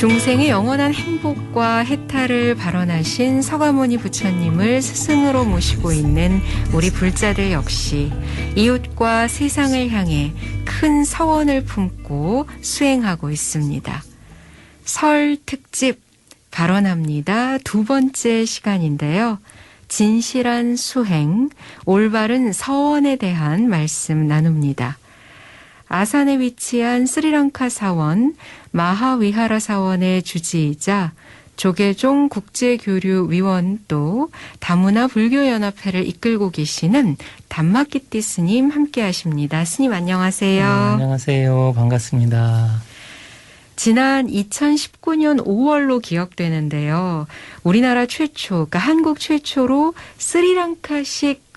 중생의 영원한 행복과 해탈을 발언하신 서가모니 부처님을 스승으로 모시고 있는 우리 불자들 역시 이웃과 세상을 향해 큰 서원을 품고 수행하고 있습니다. 설 특집 발언합니다. 두 번째 시간인데요. 진실한 수행, 올바른 서원에 대한 말씀 나눕니다. 아산에 위치한 스리랑카 사원 마하위하라 사원의 주지이자 조계종 국제교류위원 또 다문화 불교연합회를 이끌고 계시는 담마키띠 스님 함께 하십니다. 스님 안녕하세요. 네, 안녕하세요. 반갑습니다. 지난 2019년 5월로 기억되는데요. 우리나라 최초, 그러니까 한국 최초로 스리랑카식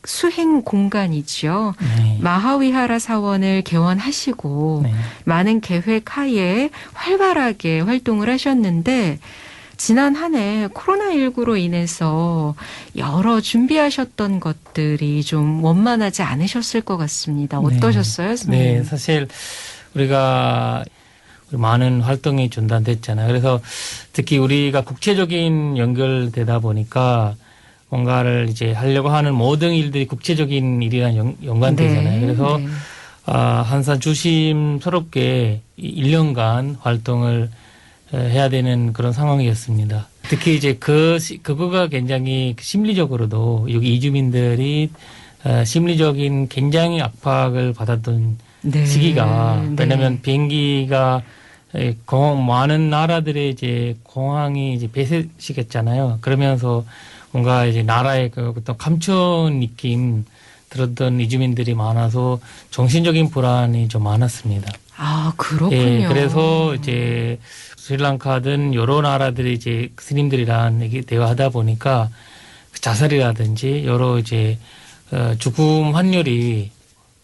수행 공간이죠. 네. 마하위하라 사원을 개원하시고 네. 많은 계획 하에 활발하게 활동을 하셨는데 지난 한 해 코로나19로 인해서 여러 준비하셨던 것들이 좀 원만하지 않으셨을 것 같습니다. 어떠셨어요, 선생님? 네, 사실 우리가 많은 활동이 중단됐잖아요. 그래서 특히 우리가 국제적인 연결되다 보니까 뭔가를 이제 하려고 하는 모든 일들이 국제적인 일이랑 연관되잖아요. 네, 그래서 네. 항상 조심스럽게 1년간 활동을 해야 되는 그런 상황이었습니다. 특히 이제 그거가 굉장히 심리적으로도 여기 이주민들이 심리적인 굉장히 압박을 받았던 네, 시기가 네. 왜냐하면 비행기가 많은 나라들의 이제 공항이 이제 폐쇄시켰잖아요. 그러면서 뭔가 이제 나라의 그 어떤 감춘 느낌 들었던 이주민들이 많아서 정신적인 불안이 좀 많았습니다. 아, 그렇군요. 예, 그래서 이제 스리랑카든 여러 나라들이 이제 스님들이랑 대화하다 보니까 자살이라든지 여러 이제 죽음 환율이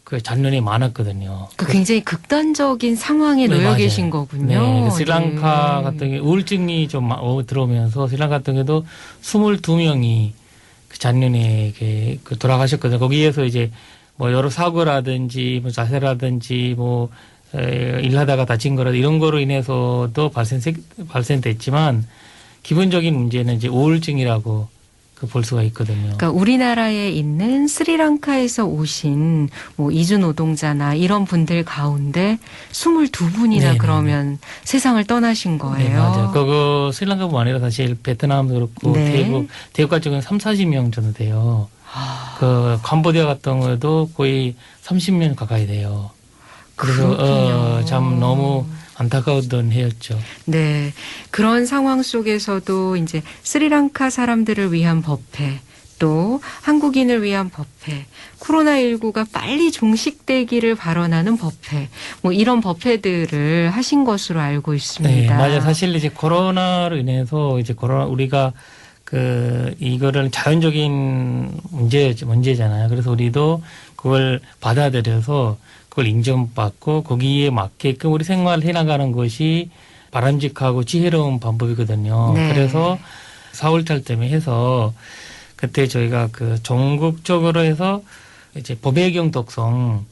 그 작년에 많았거든요. 굉장히 극단적인 상황에 놓여 맞아요. 계신 거군요. 네, 스리랑카 네. 같은 경우 우울증이 좀 들어오면서 스리랑카 같은 경우도 22명이 그 작년에 돌아가셨거든요. 거기에서 이제 뭐 여러 사고라든지 뭐 자살이라든지 뭐 일하다가 다친 거라 이런 거로 인해서도 발생됐지만 기본적인 문제는 이제 우울증이라고 볼 수가 있거든요. 그러니까 우리나라에 있는 스리랑카에서 오신 뭐 이주 노동자나 이런 분들 가운데 22분이나 네네네. 그러면 세상을 떠나신 거예요. 네, 맞아요. 그거 스리랑카뿐만 아니라 사실 베트남도 그렇고 네. 태국 같은 경우는 30-40명 정도 돼요. 그 캄보디아 같은 경우도 거의 30명 가까이 돼요. 그래서 그렇군요. 참 너무 안타까웠던 해였죠. 네. 그런 상황 속에서도 이제 스리랑카 사람들을 위한 법회, 또 한국인을 위한 법회, 코로나19가 빨리 종식되기를 발언하는 법회, 뭐 이런 법회들을 하신 것으로 알고 있습니다. 네, 맞아요. 사실 이제 코로나로 인해서 이제 우리가 이거를 자연적인 문제잖아요. 그래서 우리도 그걸 받아들여서 그걸 인정받고 거기에 맞게끔 우리 생활을 해나가는 것이 바람직하고 지혜로운 방법이거든요. 네. 그래서 4월달 때문에 해서 그때 저희가 전국적으로 해서 이제 법외경 독성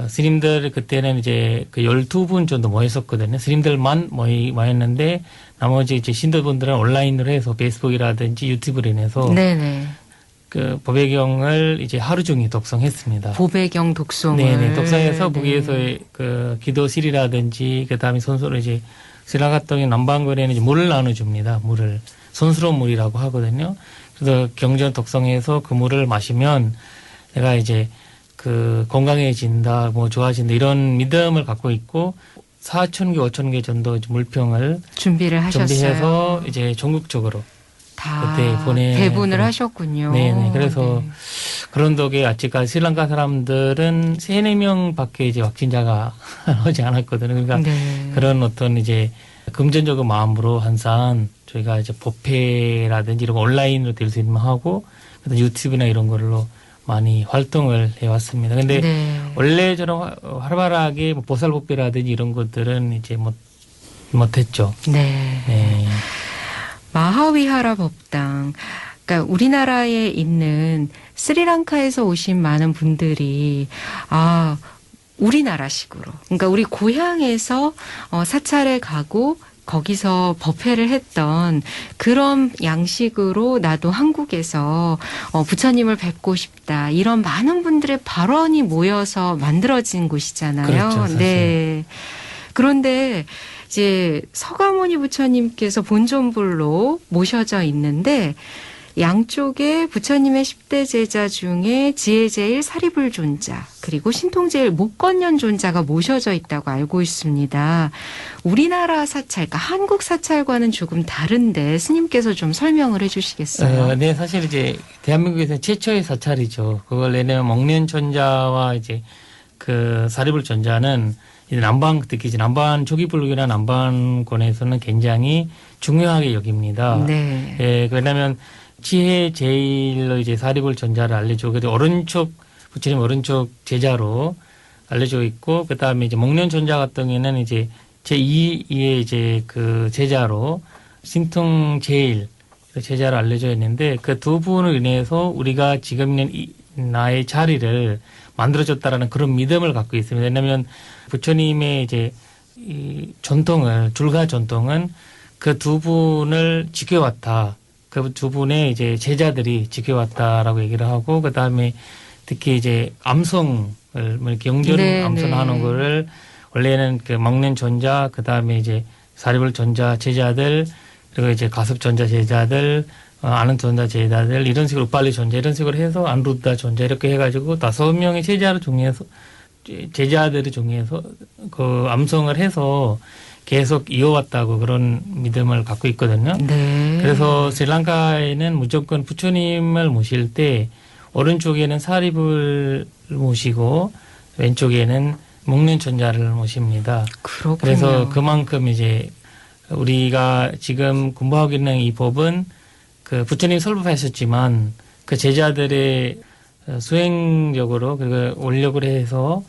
스님들 그때는 이제 12분 정도 모였었거든요. 스님들만 모였는데 나머지 이제 신도분들은 온라인으로 해서 페이스북이라든지 유튜브로 인해서 네네. 법외경을 이제 하루 종일 독송했습니다. 보배경 독송을. 네네. 독송해서 네. 거기에서 기도실이라든지 그다음에 손수로 이제 스리랑카의 남반구에는 이제 물을 나눠줍니다. 물을 손수로 물이라고 하거든요. 그래서 경전 독송해서 그 물을 마시면 내가 이제 건강해진다, 뭐 좋아진다 이런 믿음을 갖고 있고 4,000개, 5,000개 정도 물병을 준비를 하셨어요. 준비해서 이제 전국적으로 다 그때 배분을 하셨군요. 네네. 그래서 네. 그런 덕에 아직까지 스리랑카 사람들은 3-4명밖에 이제 확진자가 오지 않았거든요. 그러니까 네. 그런 어떤 이제 금전적인 마음으로 항상 저희가 이제 법회라든지 이런 거 온라인으로 될 수 있는 하고 그다음 유튜브나 이런 걸로 많이 활동을 해왔습니다. 근데 네. 원래처럼 활발하게 뭐 보살법회라든지 이런 것들은 이제 못했죠. 네. 네. 마하위하라 법당. 그러니까 우리나라에 있는 스리랑카에서 오신 많은 분들이 우리나라식으로. 그러니까 우리 고향에서 사찰에 가고 거기서 법회를 했던 그런 양식으로 나도 한국에서 부처님을 뵙고 싶다. 이런 많은 분들의 발언이 모여서 만들어진 곳이잖아요. 그렇죠, 사실. 네. 그런데 이제 서가모니 부처님께서 본존불로 모셔져 있는데 양쪽에 부처님의 10대 제자 중에 지혜제일 사리불존자 그리고 신통제일 목건년존자가 모셔져 있다고 알고 있습니다. 우리나라 사찰, 그러니까 한국 사찰과는 조금 다른데 스님께서 좀 설명을 해 주시겠어요? 네, 사실 이제 대한민국에서 최초의 사찰이죠. 그걸 내내면 목련존자와 이제 그 사리불존자는 이제 특히 이제 남반 조기불교나 남반권에서는 굉장히 중요하게 여깁니다. 네. 예, 왜냐하면 지혜 제일로 이제 사리불 전자를 알려주고, 그래도 오른쪽, 부처님 오른쪽 제자로 알려져 있고, 그 다음에 이제 목련 전자 같은 경우에는 이제 제2의 이제 그 제자로 신통 제일 제자로 알려져 있는데, 그 두 분을 인해서 우리가 지금 있는 나의 자리를 만들어줬다라는 그런 믿음을 갖고 있습니다. 왜냐하면 부처님의 이제 이 전통을, 줄가 전통은 그 두 분을 지켜왔다. 그 두 분의 이제 제자들이 지켜왔다라고 얘기를 하고, 그 다음에 특히 이제 암송을, 뭐 이렇게 영전 네, 암송하는 네. 거를 원래는 그 먹는 전자, 그 다음에 이제 사리불 전자 제자들, 그리고 이제 가습 전자 제자들, 아는 전자 제자들, 이런 식으로 빨리 전자, 이런 식으로 해서 안루다 전자 이렇게 해가지고 5명의 제자를 중에서, 제자들을 중에서 그 암송을 해서 계속 이어왔다고 그런 믿음을 갖고 있거든요. 네. 그래서 스리랑카에는 무조건 부처님을 모실 때 오른쪽에는 사리불 모시고 왼쪽에는 목련존자를 모십니다. 그렇군요. 그래서 그만큼 이제 우리가 지금 공부하고 있는 이 법은 그 부처님 설법하셨지만 그 제자들의 수행력으로 그리고 원력을 해서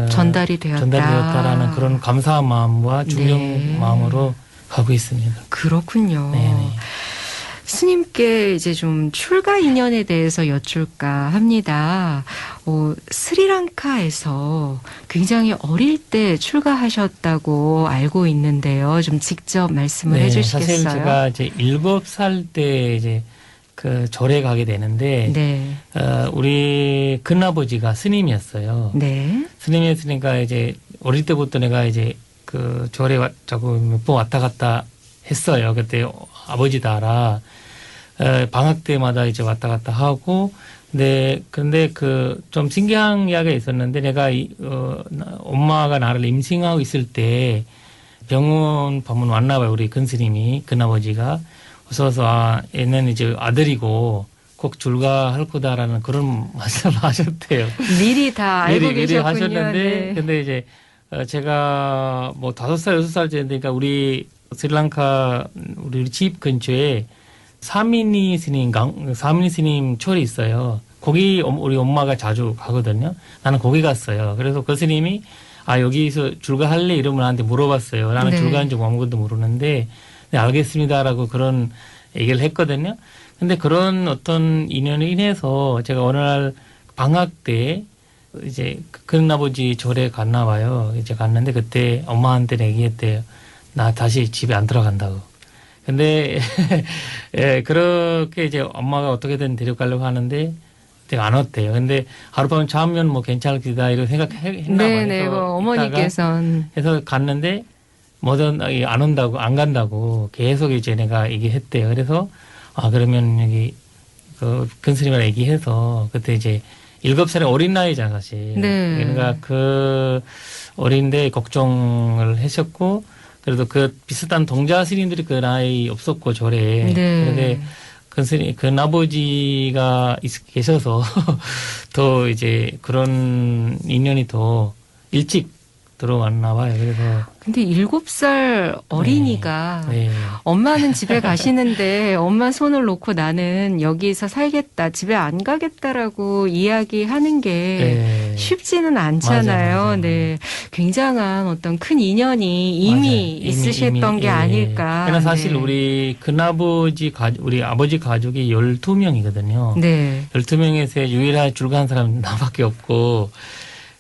전달이 되었다라는 그런 감사한 마음과 중용 네. 마음으로 가고 있습니다. 그렇군요. 네네. 스님께 이제 좀 출가 인연에 대해서 여쭐까 합니다. 스리랑카에서 굉장히 어릴 때 출가하셨다고 알고 있는데요. 좀 직접 말씀을 해주시겠어요? 사실 제가 이제 7살 때 이제 그 절에 가게 되는데, 네. 우리 큰아버지가 스님이었어요. 네. 스님이었으니까 이제 어릴 때부터 내가 이제 그 절에 자꾸 몇 번 왔다 갔다 했어요. 그때 아버지 따라 방학 때마다 이제 왔다 갔다 하고, 근데 그 좀 신기한 이야기가 있었는데, 내가 엄마가 나를 임신하고 있을 때 병원 방문 왔나 봐요. 우리 큰스님이, 큰아버지가. 오셔서 얘는 이제 아들이고 꼭 줄가할 거다라는 그런 말씀을 하셨대요. 미리 다 알고 미리 계셨군요. 하셨는데, 네. 근데 이제 제가 뭐 5살, 6살 때니까 우리 스리랑카 우리 집 근처에 사미니 스님 철이 있어요. 거기 우리 엄마가 자주 가거든요. 나는 거기 갔어요. 그래서 그 스님이 여기서 줄가할래? 이러면 나한테 물어봤어요. 나는 네. 줄가한 적 아무것도 모르는데, 네, 알겠습니다라고 그런 얘기를 했거든요. 근데 그런 어떤 인연으로 인해서 제가 어느 날 방학 때 이제 큰아버지 절에 갔나 봐요. 이제 갔는데 그때 엄마한테 얘기했대요. 나 다시 집에 안 들어간다고. 근데 예, 그렇게 이제 엄마가 어떻게든 데려가려고 하는데 내가 안 왔대요. 근데 하룻밤 자면 뭐 괜찮을 기다 이런 생각했나 봐요. 네네. 어머니께서는. 해서 갔는데 뭐든 안 온다고, 안 간다고 계속 이제 내가 얘기했대요. 그래서 그러면 여기 그 근스님이랑 얘기해서 그때 이제 7살의 어린 나이잖아 사실. 네. 그러니까 그 어린데 걱정을 하셨고, 그래도 그 비슷한 동자 스님들이 그 나이 없었고 절에. 네. 그런데 큰아버지가 계셔서 더 이제 그런 인연이 더 일찍 들어왔나 봐요. 그래서. 근데 7살 어린이가 네. 엄마는 집에 가시는데 엄마 손을 놓고 나는 여기서 살겠다, 집에 안 가겠다라고 이야기하는 게 네. 쉽지는 않잖아요. 맞아요. 네, 굉장한 어떤 큰 인연이 이미 맞아요. 있으셨던 게 예. 아닐까. 그러나 사실 네. 우리 큰아버지 우리 아버지 가족이 12명이거든요. 네. 12명에서 유일한 줄가한 사람 나밖에 없고,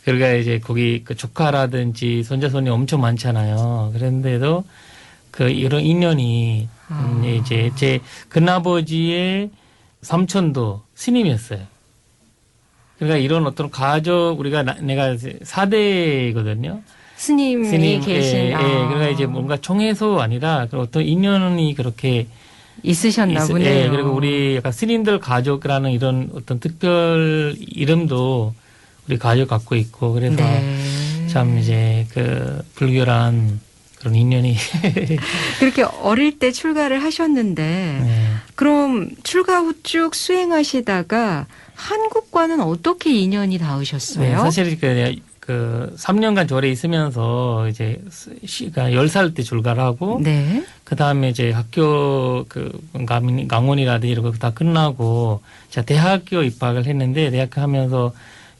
그러니까 이제 거기 그 조카라든지 손자손이 엄청 많잖아요. 그런데도 그 이런 인연이 이제 제 큰아버지의 삼촌도 스님이었어요. 그러니까 이런 어떤 가족 우리가 내가 4대거든요. 스님이 계신 예. 그러니까 이제 뭔가 총회소 아니라 그런 어떤 인연이 그렇게 있으셨나 보네요. 예, 그리고 우리 약간 스님들 가족이라는 이런 어떤 특별 이름도 우리 가족 갖고 있고 그래서 네. 참 이제 그 불교란 그런 인연이 그렇게 어릴 때 출가를 하셨는데 네. 그럼 출가 후 쭉 수행하시다가 한국과는 어떻게 인연이 네, 닿으셨어요? 사실 그 3년간 절에 있으면서 이제 그러니까 10살 때 출가를 하고 네. 그 다음에 이제 학교 그 강원이라든지 이런 거 다 끝나고 제가 대학교 입학을 했는데 대학교 하면서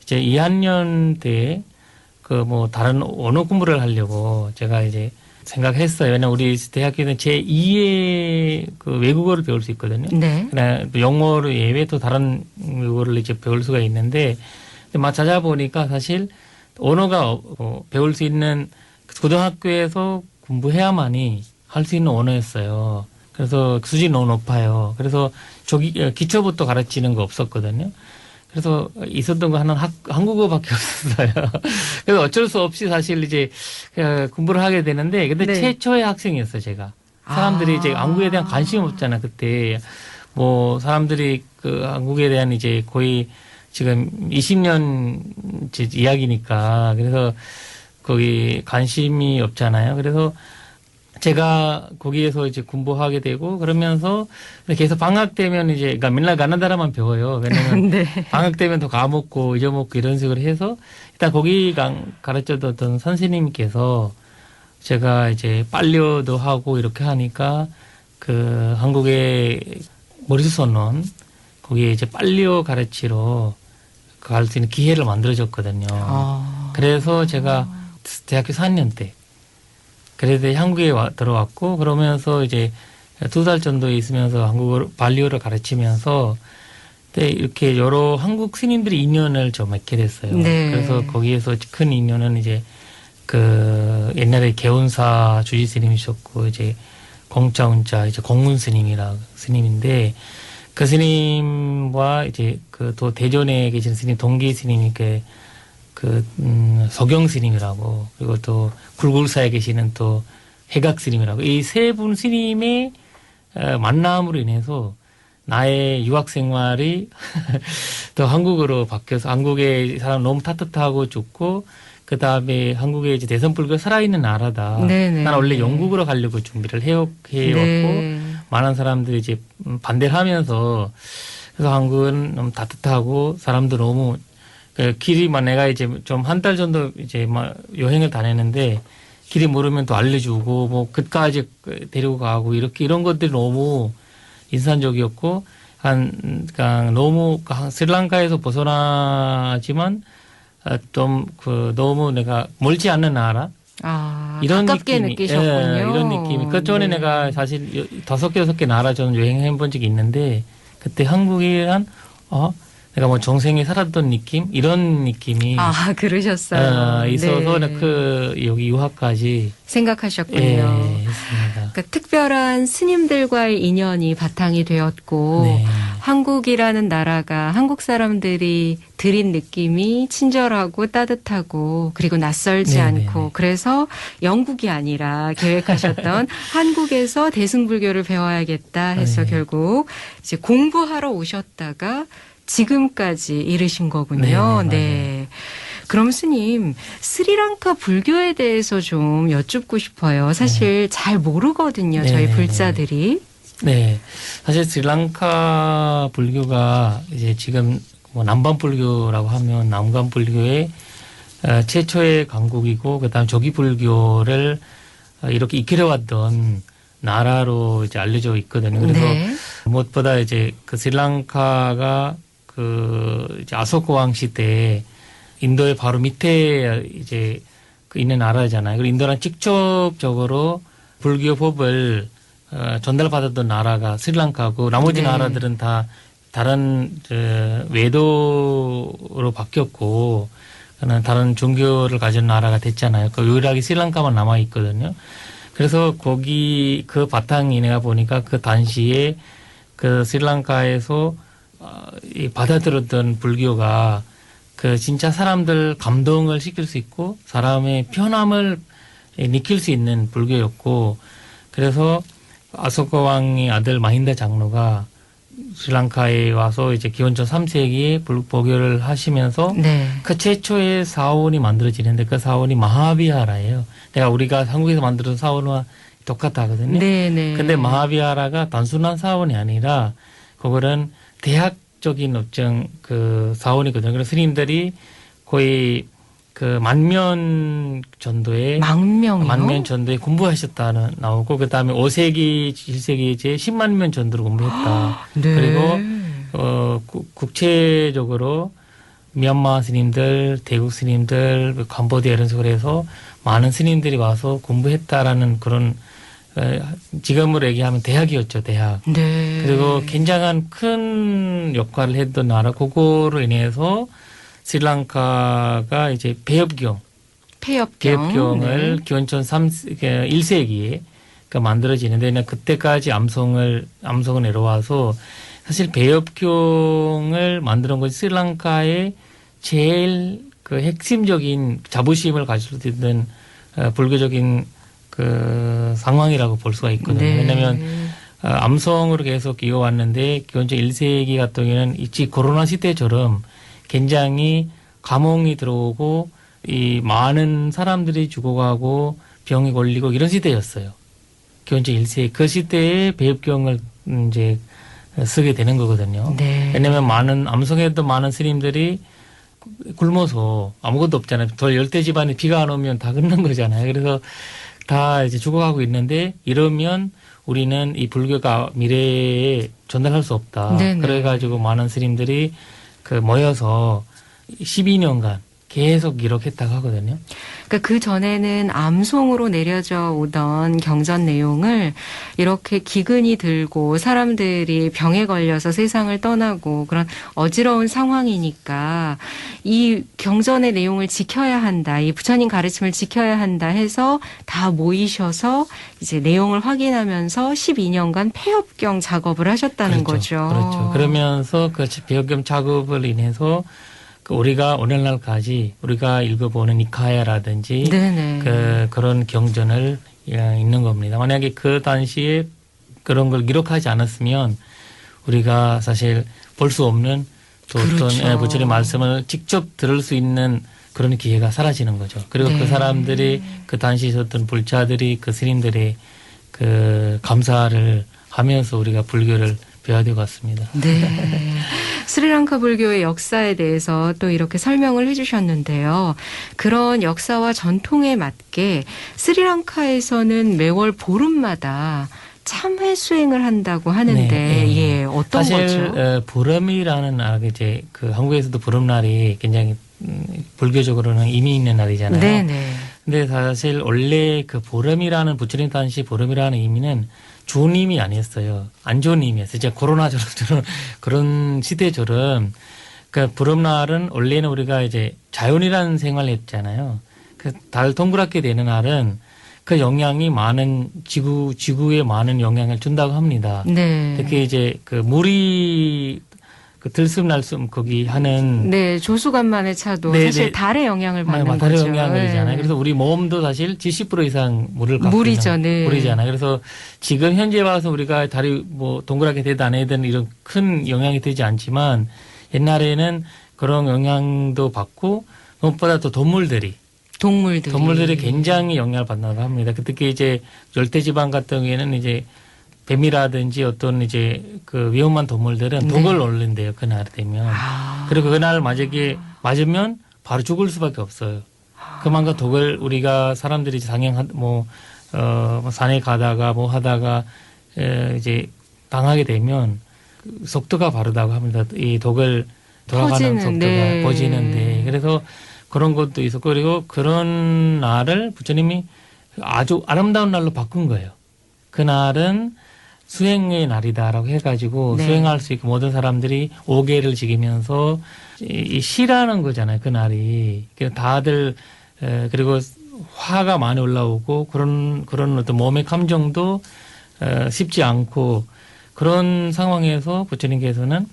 이제 2학년 때 그 뭐 다른 언어 공부를 하려고 제가 이제 생각했어요. 왜냐면 우리 대학교는 제2의 그 외국어를 배울 수 있거든요. 네. 그냥 영어를 예외 또 다른 외국어를 이제 배울 수가 있는데 막 찾아보니까 사실 언어가 배울 수 있는 고등학교에서 공부해야만이 할 수 있는 언어였어요. 그래서 수준이 너무 높아요. 그래서 기초부터 가르치는 거 없었거든요. 그래서 있었던 거 하나는 한국어밖에 없었어요. 그래서 어쩔 수 없이 사실 이제 공부를 하게 되는데 근데 네. 최초의 학생이었어요, 제가. 사람들이 이제 한국에 대한 관심이 없잖아, 그때. 뭐 사람들이 그 한국에 대한 이제 거의 지금 20년 이야기니까 그래서 거기 관심이 없잖아요. 그래서 제가 거기에서 이제 공부하게 되고 그러면서 계속 방학 되면 이제 그러니까 맨날 가나다라만 배워요. 왜냐면 네. 방학 되면 더 까먹고 잊어먹고 이런 식으로 해서 일단 거기 가르쳐줬던 선생님께서 제가 이제 빨려도 하고 이렇게 하니까 그 한국의 머리수선원 거기에 이제 빨려 가르치러 갈 수 있는 기회를 만들어줬거든요. 그래서 제가 대학교 4학년 때 그래서 한국에 들어왔고 그러면서 이제 2달 정도 있으면서 한국어 발리어를 가르치면서 그때 이렇게 여러 한국 스님들이 인연을 좀 맺게 됐어요. 네. 그래서 거기에서 큰 인연은 이제 그 옛날에 개운사 주지 스님이셨고 이제 공짜운자 이제 공문 스님인데 그 스님과 이제 그 또 대전에 계신 스님 동기 스님이 서경 스님이라고 그리고 또 굴굴사에 계시는 또 해각 스님이라고 이 세 분 스님의 만남으로 인해서 나의 유학 생활이 또 한국으로 바뀌어서 한국의 사람 너무 따뜻하고 좋고 그 다음에 한국의 이제 대선불교 살아있는 나라다. 네네. 나는 원래 영국으로 가려고 준비를 해왔고 네. 많은 사람들이 이제 반대를 하면서 그래서 한국은 너무 따뜻하고 사람도 너무 길이만 내가 이제 좀 한 달 정도 이제 막 여행을 다녔는데 길이 모르면 또 알려주고 뭐 끝까지 데리고 가고 이렇게 이런 것들이 너무 인상적이었고 그러니까 너무 스리랑카에서 벗어나지만 좀 너무 내가 멀지 않는 나라 이런 가깝게 느낌이 느끼셨군요. 예, 이런 느낌이 그 전에 네. 내가 사실 5개 6개 나라 좀 여행해 본 적이 있는데 그때 한국이란 내가 뭐 정생에 살았던 느낌 이런 느낌이 그러셨어요. 있어서 네. 여기 유학까지 생각하셨군요. 했습니다. 그러니까 특별한 스님들과의 인연이 바탕이 되었고 네. 한국이라는 나라가 한국 사람들이 들인 느낌이 친절하고 따뜻하고 그리고 낯설지 네네네. 않고 그래서 영국이 아니라 계획하셨던 한국에서 대승불교를 배워야겠다 해서 네. 결국 이제 공부하러 오셨다가 지금까지 이르신 거군요. 네네, 네. 그럼 스님, 스리랑카 불교에 대해서 좀 여쭙고 싶어요. 사실 잘 모르거든요, 저희 네네네. 불자들이. 네. 사실 스리랑카 불교가 이제 지금 뭐 남반 불교라고 하면 남간 불교의 최초의 강국이고 그다음 조기 불교를 이렇게 이끌어왔던 나라로 이제 알려져 있거든요. 그래서 네. 무엇보다 이제 그 스리랑카가 이제 아소카 왕 시대에 인도의 바로 밑에 이제 있는 나라잖아요. 그리고 인도랑 직접적으로 불교법을 전달받았던 나라가 스리랑카고 나머지 네. 나라들은 다 다른 외도로 바뀌었고 다른 종교를 가진 나라가 됐잖아요. 그 유일하게 스리랑카만 남아 있거든요. 그래서 거기 그 바탕이 내가 보니까 그 당시에 그 스리랑카에서 이 받아들였던 불교가 그 진짜 사람들 감동을 시킬 수 있고 사람의 편함을 느낄 수 있는 불교였고, 그래서 아소카 왕의 아들 마힌다 장로가 스리랑카에 와서 이제 기원전 3세기에 불교를 하시면서 네. 그 최초의 사원이 만들어지는데 그 사원이 마하비하라예요. 내가 우리가 한국에서 만들어준 사원과 똑같다거든요. 네네. 근데 마하비하라가 단순한 사원이 아니라 그거는 대학적인 어떤 그 사원이거든요. 그래서 스님들이 거의 그 만면 전도에 망명이요? 전도에 공부하셨다는 나오고, 그다음에 5세기 7세기 이제 10만 명 전도를 공부했다. 네. 그리고 국제적으로 미얀마 스님들, 대국 스님들, 캄보디아 이런 식으로 해서 많은 스님들이 와서 공부했다라는 그런 지금으로 얘기하면 대학이었죠, 대학. 네. 그리고 굉장한 큰 역할을 했던 나라, 그거로 인해서 스리랑카가 이제 배엽경, 배엽경을 네. 기원전 1세기에 만들어지는데, 그때까지 암송을 내려와서 사실 배엽경을 만드는 것이 스리랑카의 제일 그 핵심적인 자부심을 가질 수 있는 불교적인 그 상황이라고 볼 수가 있거든요. 네. 왜냐하면 암송으로 계속 이어왔는데 기원전 1세기 같은 경우에는 이 코로나 시대처럼 굉장히 감홍이 들어오고 이 많은 사람들이 죽어가고 병이 걸리고 이런 시대였어요. 기원전 1세기 그 시대에 배엽경을 이제 쓰게 되는 거거든요. 네. 왜냐하면 암송했던 많은 스님들이 굶어서 아무것도 없잖아요. 더 열대 집안에 비가 안 오면 다 긁는 거잖아요. 그래서 다 이제 죽어가고 있는데 이러면 우리는 이 불교가 미래에 전달할 수 없다. 네네. 그래가지고 많은 스님들이 그 모여서 12년간 계속 기록했다고 하거든요. 그러니까 그 전에는 암송으로 내려져 오던 경전 내용을 이렇게 기근이 들고 사람들이 병에 걸려서 세상을 떠나고 그런 어지러운 상황이니까 이 경전의 내용을 지켜야 한다. 이 부처님 가르침을 지켜야 한다 해서 다 모이셔서 이제 내용을 확인하면서 12년간 폐업경 작업을 하셨다는 거죠. 그렇죠. 그러면서 그 배역경 작업을 인해서 우리가 오늘날까지 우리가 읽어보는 니카야라든지 네네. 그런 경전을 읽는 겁니다. 만약에 그 당시에 그런 걸 기록하지 않았으면 우리가 사실 볼 수 없는 또 그렇죠. 어떤 부처님 말씀을 직접 들을 수 있는 그런 기회가 사라지는 거죠. 그리고 네. 그 사람들이 그 당시에 있었던 불자들이 그 스님들의 그 감사를 하면서 우리가 불교를 배워야 될 것 같습니다. 네. 스리랑카 불교의 역사에 대해서 또 이렇게 설명을 해주셨는데요. 그런 역사와 전통에 맞게 스리랑카에서는 매월 보름마다 참회 수행을 한다고 하는데, 네. 예, 어떤 사실 거죠? 보름이라는 날, 이제 그 한국에서도 보름날이 굉장히 불교적으로는 의미 있는 날이잖아요. 네네. 근데 사실 원래 그 보름이라는 부처님 단시 보름이라는 의미는 좋은 의미 아니었어요. 안 좋은 의미였어요. 이제 코로나처럼 그런 시대처럼 그 보름날은 원래는 우리가 이제 자연이라는 생활을 했잖아요. 그 달 동그랗게 되는 날은 그 영향이 많은 지구에 많은 영향을 준다고 합니다. 네. 특히 이제 그 물이 그 들숨 날숨 거기 하는 네, 조수간만의 차도 네, 사실 네. 달의 영향을 받는 달의 거죠. 영향이잖아요. 네. 그래서 우리 몸도 사실 70% 이상 물을 갖고 물이죠, 있는 네. 물이잖아요. 그래서 지금 현재 와서 우리가 달이 뭐 동그랗게 되든 안 되든 이런 큰 영향이 되지 않지만 옛날에는 그런 영향도 받고 무엇보다 또 동물들이 굉장히 영향을 받는다고 합니다. 특히 이제 열대지방 같은 경우에는 이제 뱀이라든지 어떤 이제 그 위험한 동물들은 네. 독을 올린대요. 그날 되면. 그리고 그날 만약에 맞으면 바로 죽을 수밖에 없어요. 그만큼 독을 우리가 사람들이 산에 가다가 뭐 하다가 이제 당하게 되면 속도가 바르다고 합니다. 이 독을 돌아가는 속도가 퍼지는데. 그래서 그런 것도 있었고, 그리고 그런 날을 부처님이 아주 아름다운 날로 바꾼 거예요. 그날은 수행의 날이다라고 해가지고 네. 수행할 수 있고 모든 사람들이 오개를 지키면서 이 쉬라는 거잖아요. 그 날이. 다들 그리고 화가 많이 올라오고 그런 어떤 몸의 감정도 쉽지 않고 그런 상황에서 부처님께서는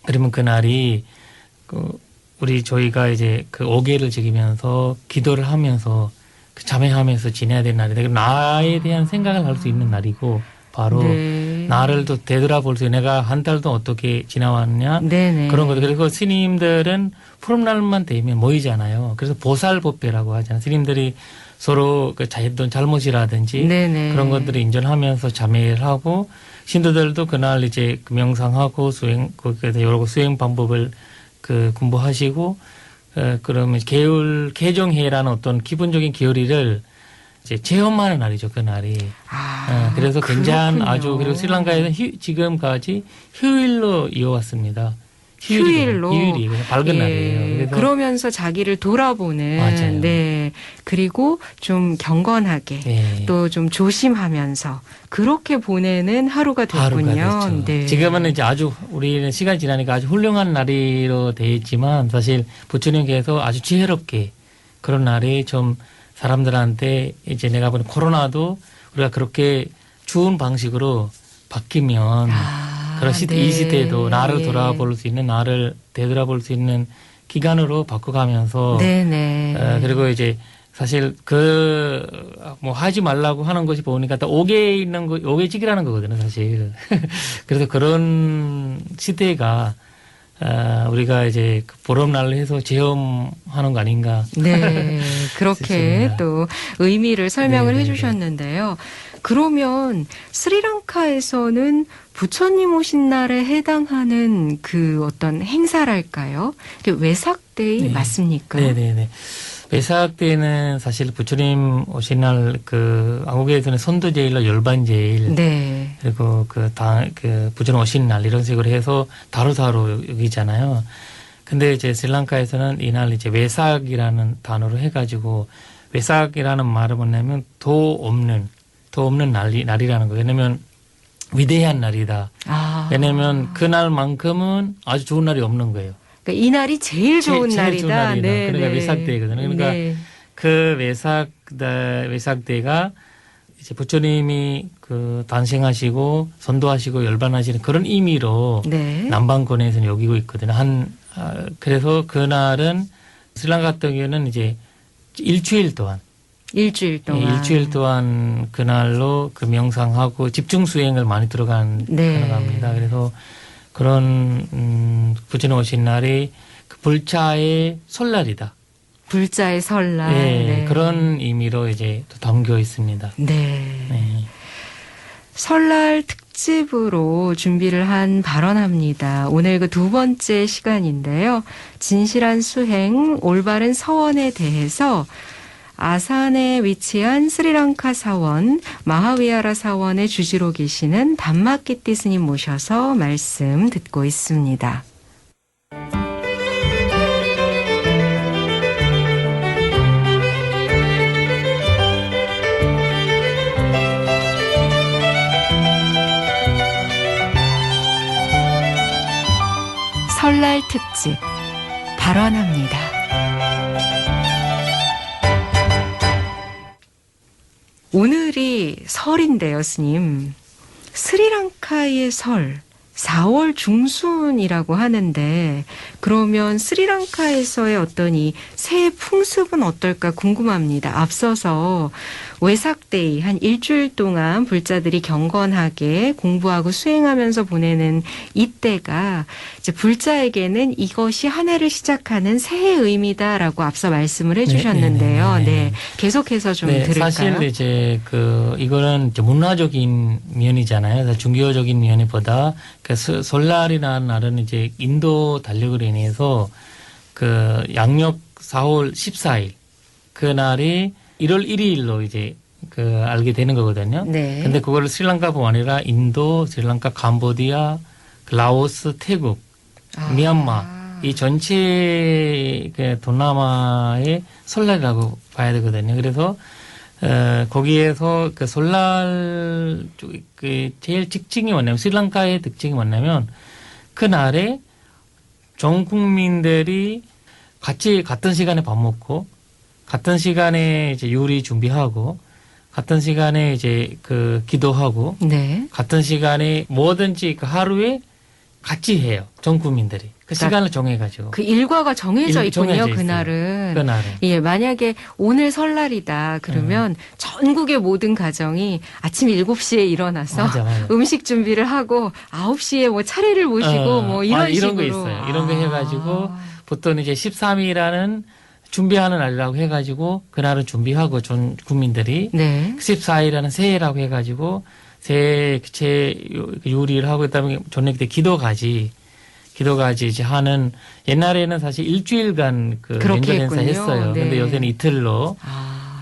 그러면 그날이 저희가 이제 그 5계를 지키면서 기도를 하면서 그 참회하면서 지내야 되는 날이다. 나에 대한 생각을 할 수 있는 날이고 바로 네. 나를 또 되돌아볼 수 있는 내가 한 달 동안 어떻게 지나왔냐 네네. 그런 것들. 그리고 스님들은 푸른날만 되면 모이잖아요. 그래서 보살법회라고 하잖아요. 스님들이 서로 그 했던 잘못이라든지 네네. 그런 것들을 인정하면서 자매를 하고 신도들도 그날 이제 그 명상하고 거기에서 여러 수행 방법을 공부하시고 그러면 개정회라는 어떤 기본적인 교리를 이제 체험하는 날이죠, 그날이. 그래서 굉장히 그렇군요. 그리고 스리랑카에서는 지금까지 휴일로 이어왔습니다. 휴일로. 휴일이 밝은 예, 날이에요. 그래서 그러면서 자기를 돌아보는. 맞아요. 네. 그리고 좀 경건하게 네. 또 좀 조심하면서 그렇게 보내는 하루가 됐군요. 하루가 됐죠. 네. 지금은 이제 우리는 시간이 지나니까 아주 훌륭한 날이로 되어 있지만 사실 부처님께서 아주 지혜롭게 그런 날이 좀 사람들한테 이제 내가 보는 코로나도 우리가 그렇게 좋은 방식으로 바뀌면 그런 이 시대에도 나를 돌아볼 수 있는 나를 되돌아볼 수 있는 기간으로 바꿔가면서 네네. 그리고 이제 사실 하지 말라고 하는 것이 보니까 또 옥에 있는 옥에직이라는 거거든요, 사실. 그래서 그런 시대가 우리가 이제 보름날을 해서 체험하는 거 아닌가. 네. 그렇게 싶습니다. 또 의미를 설명을 네네네. 해주셨는데요. 그러면 스리랑카에서는 부처님 오신 날에 해당하는 그 어떤 행사랄까요? 외삭데이 네. 맞습니까? 네네네. 외삭 때는 사실 부처님 오신 날 한국에서는 선도제일로 열반제일 네. 그리고 부처님 오신 날 이런 식으로 해서 다루다루 여기잖아요. 근데 이제 스리랑카에서는 이날 이제 외삭이라는 단어로 해가지고 외삭이라는 말은 뭐냐면 도 없는 날이라는 거예요. 왜냐면 위대한 날이다. 왜냐면 그날만큼은 아주 좋은 날이 없는 거예요. 그러니까 이 날이 제일 좋은 제일 날이다. 좋은 날이다. 네, 그러니까 네. 외삭대거든요. 그러니까 네. 그 외삭대가 이제 부처님이 탄생하시고 선도하시고 열반하시는 그런 의미로 네. 남방권에서는 여기고 있거든요. 그래서 그날은 스리랑카 같은 경우는 이제 일주일 동안 일주일 동안. 그날로 명상하고 집중 수행을 많이 들어갑니다. 그래서 그런 부처님 오신 날이 불자의 설날이다. 불자의 설날. 네, 그런 의미로 이제 또 담겨 있습니다. 네. 설날 특집으로 준비를 한 발언합니다. 오늘 그 두 번째 시간인데요. 진실한 수행, 올바른 서원에 대해서 아산에 위치한 스리랑카 사원, 마하위하라 사원의 주지로 계시는 담마키띠 스님 모셔서 말씀 듣고 있습니다. 설날 특집 발언합니다. 오늘이 설인데요, 스님. 스리랑카의 설, 4월 중순이라고 하는데 그러면 스리랑카에서의 어떤 이 새해 풍습은 어떨까 궁금합니다. 앞서서 외삭데이 한 일주일 동안 불자들이 경건하게 공부하고 수행하면서 보내는 이때가 이제 불자에게는 이것이 한 해를 시작하는 새해 의미다라고 앞서 말씀을 해주셨는데요. 네, 계속해서 좀 들을까요? 사실 이제 이거는 이제 문화적인 면이잖아요. 종교적인 면보다 설날이라는 날은 이제 인도 달력으로 인해서 양력 4월 14일 그날이 1월 1일로 이제 알게 되는 거거든요. 네. 근데 그거를 스리랑카뿐 아니라 인도, 스리랑카, 캄보디아, 라오스, 태국, 미얀마 이 전체 동남아의 설날이라고 봐야 되거든요. 그래서 거기에서 설날 제일 특징이 뭐냐면 스리랑카의 특징이 뭐냐면 그날에 전 국민들이 같은 시간에 밥 먹고 같은 시간에 이제 요리 준비하고 같은 시간에 이제 그 기도하고 네. 같은 시간에 뭐든지 그 하루에 같이 해요. 전 국민들이. 그 그러니까 시간을 정해가지고. 그 일과가 정해져 있군요. 정해져 있어요. 그날은. 그날은. 예, 만약에 오늘 설날이다 그러면 전국의 모든 가정이 아침 7시에 일어나서 맞아. 음식 준비를 하고 9시에 뭐 차례를 모시고 뭐 이런 이런 거 식으로. 있어요. 이런 거 해가지고 보통 이제 13일이라는 준비하는 날이라고 해가지고 그날은 준비하고 전 국민들이 네. 14일이라는 새해라고 해가지고 새해 요리를 하고 그다음에 저녁 때 기도가지 이제 하는 옛날에는 사실 일주일간 그 그렇게 명절 행사 했군요. 했어요. 네. 근데 요새는 이틀로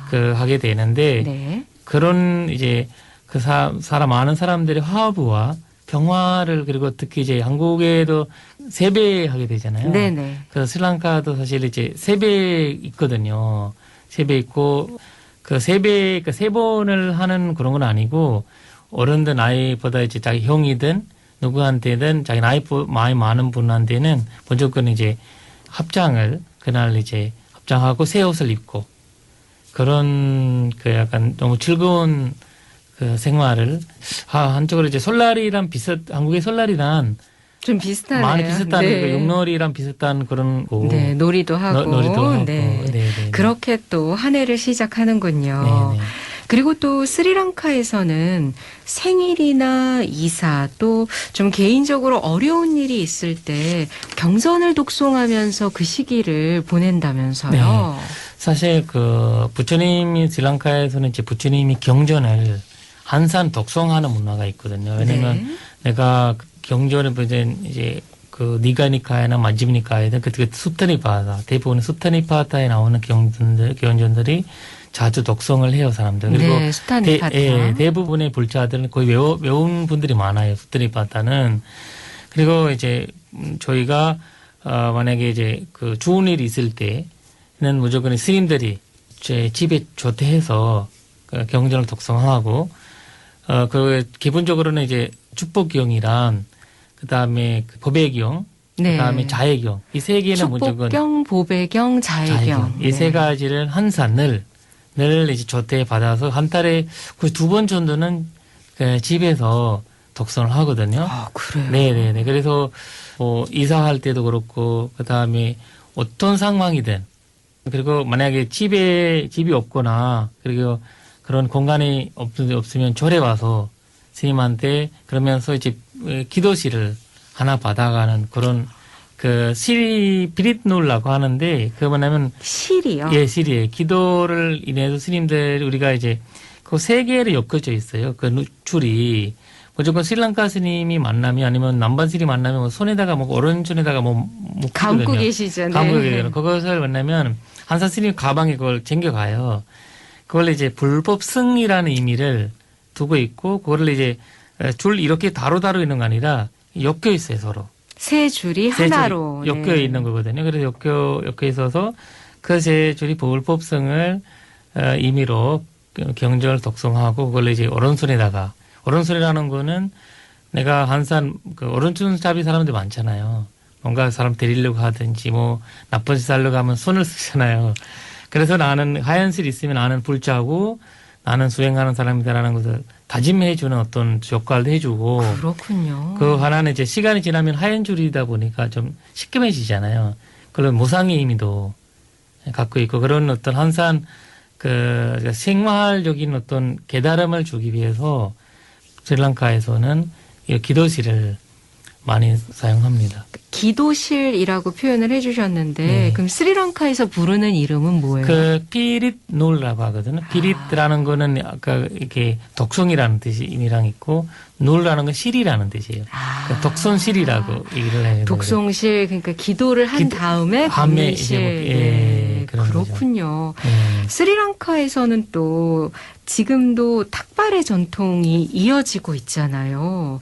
그 하게 되는데 네. 그런 이제 그 사람 많은 사람들의 화합과 평화를 그리고 특히 이제 한국에도 세배 하게 되잖아요. 네네. 그래서 스리랑카도 사실 이제 세배 있거든요. 세배 있고 그 세배 그 세 번을 하는 그런 건 아니고 어른들 나이보다 이제 자기 형이든 누구한테든 자기 나이 많이 많은 분한테는 무조건 이제 합장을 그날 이제 합장하고 새 옷을 입고 그런 그 약간 너무 즐거운 그 생활을 한쪽으로 이제 설날이랑 한국의 설날이랑 좀 비슷하네요. 많이 비슷한 네. 그 용놀이랑 비슷한 그런 거. 네, 놀이도 하고. 놀이도 하고. 네. 네네. 그렇게 또 한 해를 시작하는군요. 네네. 그리고 또 스리랑카에서는 생일이나 이사 또 좀 개인적으로 어려운 일이 있을 때 경전을 독송하면서 그 시기를 보낸다면서요. 네. 사실 그 부처님이 스리랑카에서는 이제 부처님이 경전을 한산 독송하는 문화가 있거든요. 왜냐면 네. 내가 경전을 이제 그 니가니카이나 마지미니카이든 그때 수타니파타 대부분 수타니파타에 나오는 경전들이 자주 독송을 해요 사람들. 그리고 네, 수타니파타. 대부분의 불자들은 거의 외운 분들이 많아요. 수타니파타는. 그리고 이제 저희가 만약에 이제 그 좋은 일이 있을 때는 무조건 스님들이 제 집에 조퇴해서 그 경전을 독송하고 그 기본적으로는 이제 축복경이랑 그다음에 그 법회경, 네. 그다음에 자해경 이 세 개는 무조건 축복경, 보배경, 자해경. 이 세 가지를 한산을 이제 조퇴 받아서 한 달에 거의 2번 정도는 그 집에서 독서를 하거든요. 아, 그래요? 네네네. 그래서 뭐 이사할 때도 그렇고 그다음에 어떤 상황이든 그리고 만약에 집이 없거나 그리고 그런 공간이 없으면 절에 와서 스님한테 그러면서 이제 기도실을 하나 받아가는 그런 그 비릿놀라고 하는데 그거 뭐냐면 실이요? 예, 실이에요. 기도를 인해서 스님들 우리가 이제 그 세 개로 엮어져 있어요. 그 줄이 무조건 스리랑카 스님이 만나면 아니면 남반 스님 만나면 뭐 손에다가 뭐 오른손에다가 뭐 감고 계시죠. 감고 네. 계세요. 그것을 만나면 한산 스님 가방에 그걸 챙겨가요. 그걸 이제 불법승이라는 의미를 두고 있고 그거를 이제 줄 이렇게 다로다로 있는 거 아니라 엮여 있어요 서로. 세 줄이 하나로. 세 줄이 엮여 있는 거거든요. 그래서 엮여 있어서 그 세 줄이 불법성을 의미로 경전을 독송하고 그걸 이제 오른손이라는 거는 내가 항상 그 오른손잡이 사람들 많잖아요. 뭔가 사람 데리려고 하든지 뭐 나쁜 짓 하려고 하면 손을 쓰잖아요. 그래서 나는 하얀 실 있으면 나는 불자고 나는 수행하는 사람이다라는 것을 다짐해주는 어떤 역할도 해주고. 그렇군요. 그 하나는 이제 시간이 지나면 하얀 줄이다 보니까 좀 시큼해지잖아요. 그런 무상의 의미도 갖고 있고 그런 어떤 항상 그 생활적인 어떤 깨달음을 주기 위해서 스리랑카에서는 이 기도실을 많이 사용합니다. 기도실이라고 표현을 해주셨는데 네. 그럼 스리랑카에서 부르는 이름은 뭐예요? 그 피릿놀라고 하거든요. 피릿이라는 거는 아까 이렇게 독송이라는 뜻이 의미랑 있고 놀라는 건 실이라는 뜻이에요. 그러니까 독송실이라고 얘기를 해요. 독송실 그러니까 기도를 한 다음에 밤에 걷는 이제 뭐, 실. 예, 네, 그런 거죠. 그렇군요. 네. 스리랑카에서는 또 지금도 탁발의 전통이 이어지고 있잖아요.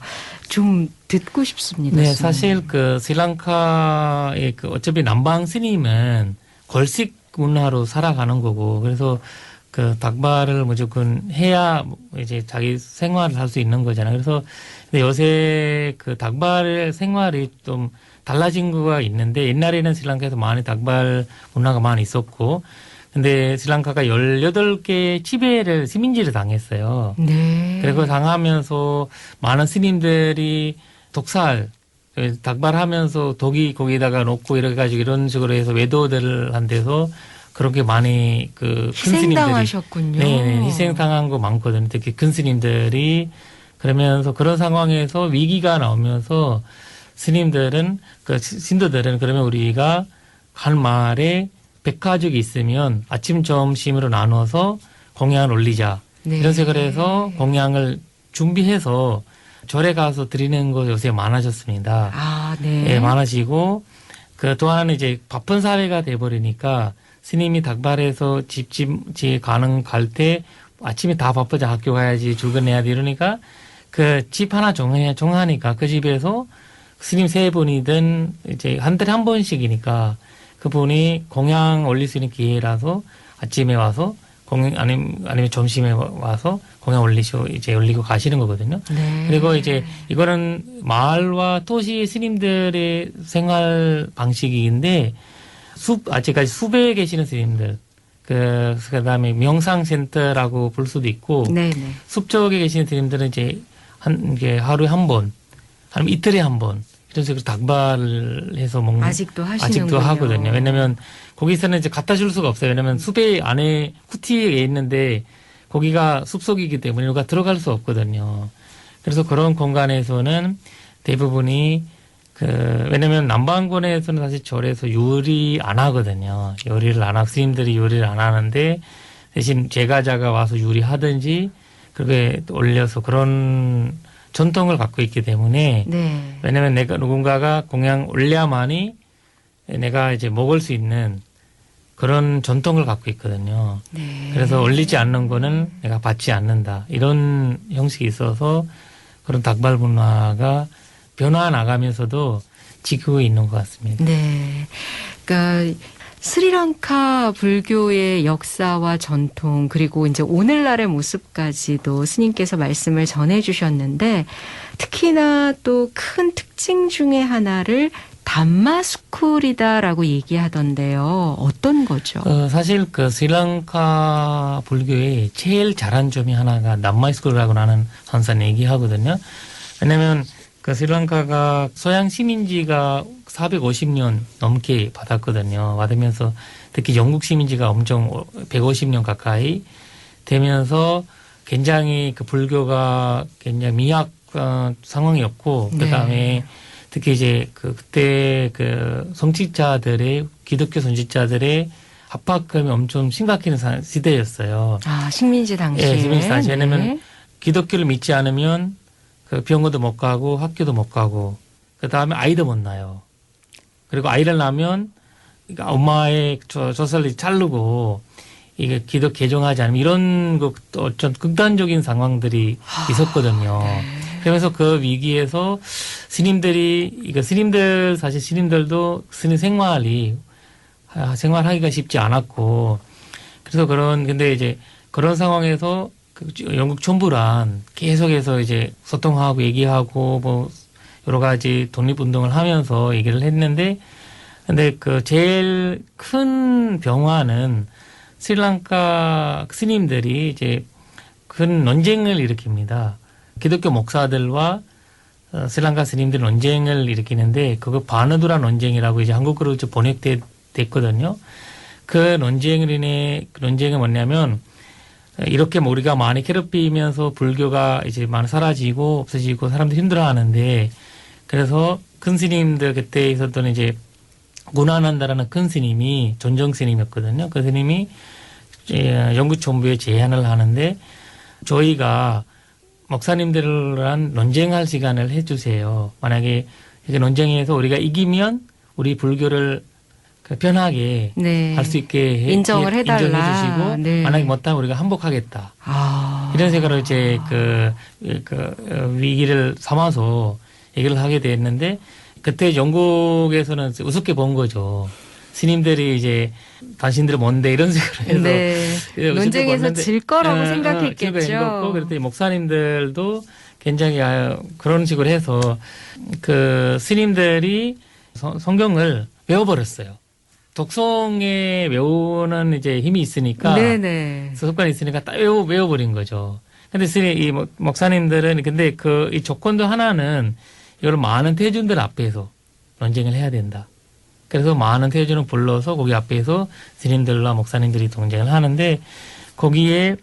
좀 듣고 싶습니다. 네, 스님. 사실 그 스리랑카의 그 어차피 남방 스님은 걸식 문화로 살아가는 거고 그래서 그 닭발을 무조건 해야 이제 자기 생활을 할 수 있는 거잖아요. 그래서 근데 요새 그 닭발 생활이 좀 달라진 거가 있는데 옛날에는 스리랑카에서 많이 닭발 문화가 많이 있었고 근데 스리랑카가 18개 지배를 식민지를 당했어요. 네. 그리고 당하면서 많은 스님들이 독살, 닭발하면서 독이 거기다가 놓고 이래가지고 이런 식으로 해서 외도들을 한 데서 그렇게 많이 그 큰 스님들이 희생당하셨군요. 네, 희생당한 거 많거든요. 특히 큰 스님들이 그러면서 그런 상황에서 위기가 나오면서 스님들은 그 신도들은 그러면 우리가 한 마을에 100가족이 있으면 아침 점심으로 나눠서 공양을 올리자. 네. 이런 식으로 해서 공양을 준비해서 절에 가서 드리는 거 요새 많아졌습니다. 아, 네. 예, 많아지고 그 또 하나는 이제 바쁜 사회가 돼버리니까 스님이 닭발해서 집집 갈 때 아침에 다 바쁘자 학교 가야지 출근해야 돼 이러니까 그 집 하나 정하니까 그 집에서 스님 3분이든 이제 한 달에 한 번씩이니까 그분이 공양 올릴 수 있는 기회라서 아침에 와서 아니면 점심에 와서 공양 올리고 가시는 거거든요. 네. 그리고 이제 이거는 마을과 도시 스님들의 생활 방식인데 아직까지 숲에 계시는 스님들 그다음에 명상센터라고 볼 수도 있고 네, 네. 숲 쪽에 계시는 스님들은 이제 이게 하루에 한 번, 아니면 이틀에 한 번 이런 식으로 닭발을 해서 먹는 아직도 하시는군요. 아직도 하거든요. 왜냐하면 거기서는 이제 갖다 줄 수가 없어요. 왜냐하면 숲의 안에 쿠티에 있는데 거기가 숲속이기 때문에 누가 들어갈 수 없거든요. 그래서 그런 공간에서는 대부분이 왜냐면 남반군에서는 사실 절에서 요리 안 하거든요. 요리를 안 하고 스님들이 요리를 안 하는데 대신 제가자가 와서 요리하든지 그렇게 올려서 그런 전통을 갖고 있기 때문에 네. 왜냐면 누군가가 공양 올려야만이 내가 이제 먹을 수 있는 그런 전통을 갖고 있거든요. 네. 그래서 올리지 않는 거는 내가 받지 않는다. 이런 형식이 있어서 그런 닭발 문화가 변화 나가면서도 지키고 있는 것 같습니다. 네. 그러니까 스리랑카 불교의 역사와 전통 그리고 이제 오늘날의 모습까지도 스님께서 말씀을 전해 주셨는데 특히나 또 큰 특징 중에 하나를 담마스쿨이다라고 얘기하던데요. 어떤 거죠? 사실 그 스리랑카 불교의 제일 잘한 점이 하나가 담마스쿨이라고 하는 항상 얘기하거든요. 왜냐하면 그 스리랑카가 서양 식민지가 450년 넘게 받았거든요. 받으면서 특히 영국 식민지가 엄청 150년 가까이 되면서 굉장히 그 불교가 굉장히 미약 상황이었고 네. 그다음에 특히 이제 그때 성직자들의 기독교 선지자들의 압박감이 엄청 심각한 시대였어요. 아, 식민지 당시에. 예, 식민지 당시에. 왜냐면 네. 기독교를 믿지 않으면 병원도 못 가고 학교도 못 가고 그다음에 아이도 못 낳아요. 그리고 아이를 낳으면 그러니까 엄마의 젖을 자르고 이게 기독 개종하지 않으면 이런 어떤 극단적인 상황들이 있었거든요. 네. 그러면서 그 위기에서 사실 스님들도 스님 생활하기가 쉽지 않았고 그래서 근데 이제 그런 상황에서 영국 총부랑 계속해서 이제 소통하고 얘기하고 뭐 여러 가지 독립운동을 하면서 얘기를 했는데 근데 제일 큰 변화는 스리랑카 스님들이 이제 큰 논쟁을 일으킵니다. 기독교 목사들과 스리랑카 스님들 논쟁을 일으키는데 그거 바누두라 논쟁이라고 이제 한국어로 번역됐거든요. 그 논쟁은 뭐냐면 이렇게 우리가 많이 괴롭히면서 불교가 이제 많이 사라지고 없어지고 사람들이 힘들어하는데 그래서 큰 스님들 그때 있었던 이제 군안한다라는 큰 스님이 존정 스님이었거든요. 그 스님이 영국 정부에 제안을 하는데 저희가 목사님들이랑 논쟁할 시간을 해주세요. 만약에 이제 논쟁에서 우리가 이기면 우리 불교를 편하게 네. 할 수 있게 인정을 해달라. 인정해 주시고 네. 만약에 못하면 우리가 한복하겠다. 아. 이런 식으로 이제 위기를 삼아서 얘기를 하게 됐는데 그때 영국에서는 우습게 본 거죠. 스님들이 이제 당신들은 뭔데 이런 식으로 해서 네. 논쟁에서 질 거라고 생각했겠죠. 그랬더니 목사님들도 굉장히 그런 식으로 해서 그 스님들이 성경을 외워버렸어요. 독성에 외우는 이제 힘이 있으니까 네네. 습관이 있으니까 딱 외워버린 거죠. 근데 이 목사님들은 근데 이 조건도 하나는 이걸 많은 태준들 앞에서 논쟁을 해야 된다. 그래서 많은 태준을 불러서 거기 앞에서 스님들과 목사님들이 논쟁을 하는데 거기에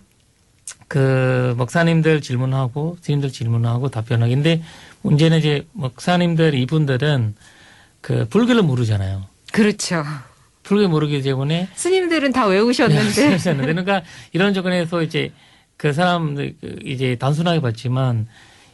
그 목사님들 질문하고 스님들 질문하고 답변하기. 근데 문제는 이제 목사님들 이분들은 그 불교를 모르잖아요. 그렇죠. 불교 모르기 때문에 스님들은 다 외우셨는데. 그러니까 이런 조건에서 이제 그 사람들 이제 단순하게 봤지만